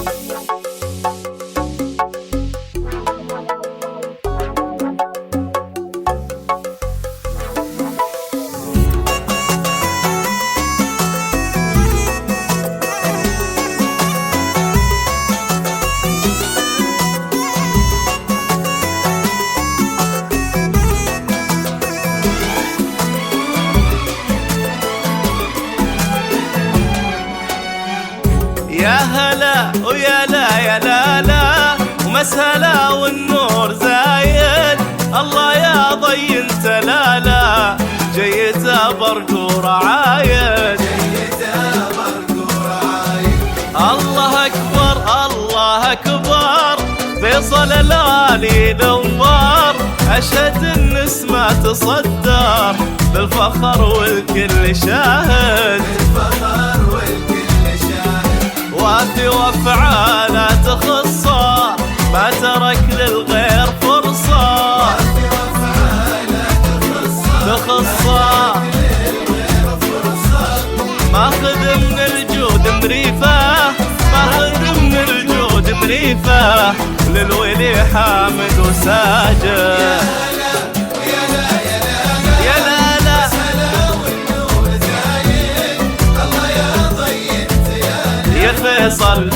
يا هلا ويا لا يا لا لا ومسهلا والنور زايد. الله يا ضي انت لا لا جيت برق ورعايد. الله اكبر الله اكبر فيصل الالي نوار. اشهد النسمة تصدر بالفخر والكل شاهد. وافي وافعاله تخصه ما ترك للغير فرصه. تخصه ماخذ من الجود مريفه. ماخذ من الجود مريفه للولي حامد وساجد. فيصل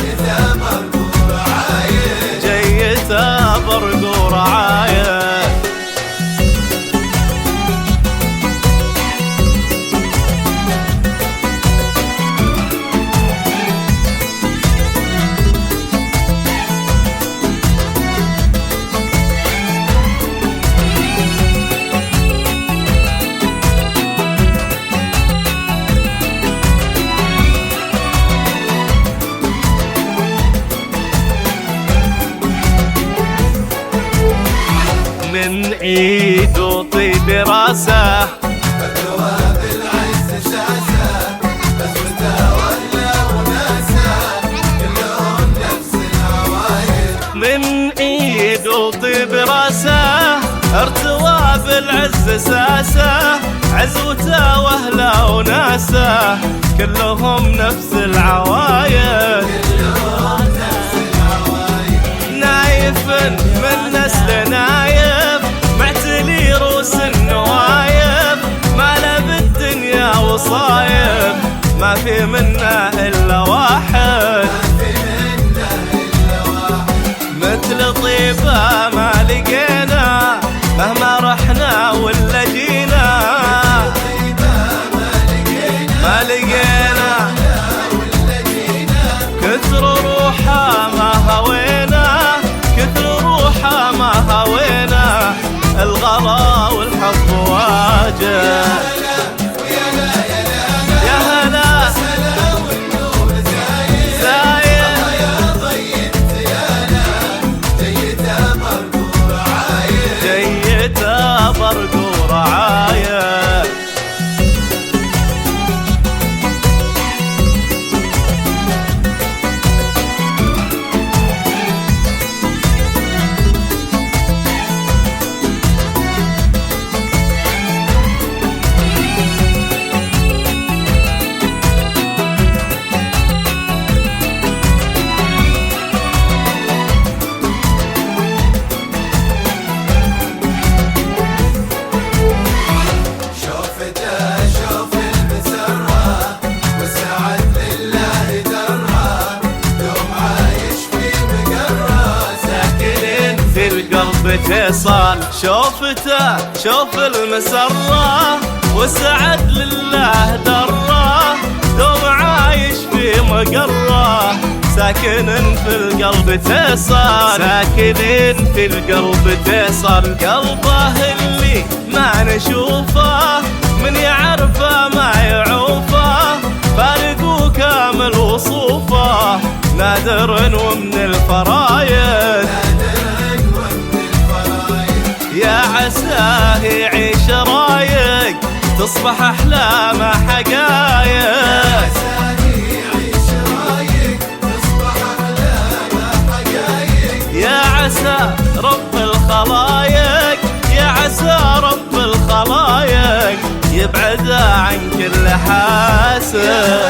جيته برق ورعاية. من عيد وطيب راسه فالثواب العز شاسه. بسمته ولا وناسه كلهم نفس العوايد. من عيد وطيب راسه ارتوى بالعز ساسه. عزوته واهله وناسه كلهم نفس العوايد. نايف من نسل نايف معتلي روس النوايف. ما له بالدنيا وصايف ما في منه الا واحد. مثل طيبه ما لقينا مهما رحنا ولا جينا. ما لقينا كثر روحه ما هوينا. كثر روحه ما هوينا. الغلا والحب واجه. يا هلا زايد. الله يا ضي انت يا لا جيته برق ورعاية. جيته برق ورعاية. فيصل شوفته شوف المسرة وسعد لله دره. دوم عايش في مقره ساكن في القلب فيصل. ساكنين في القلب فيصل. قلبه اللي ما نشوفه من يعرفه ما يعوفه. فارق كامل وصوفه نادر ومن الفرايد. يا عساه يعيش رايق تصبح أحلامه حقايق. يا عسى رب الخلايق. يا عسى رب الخلايق يبعد عن كل حاسد.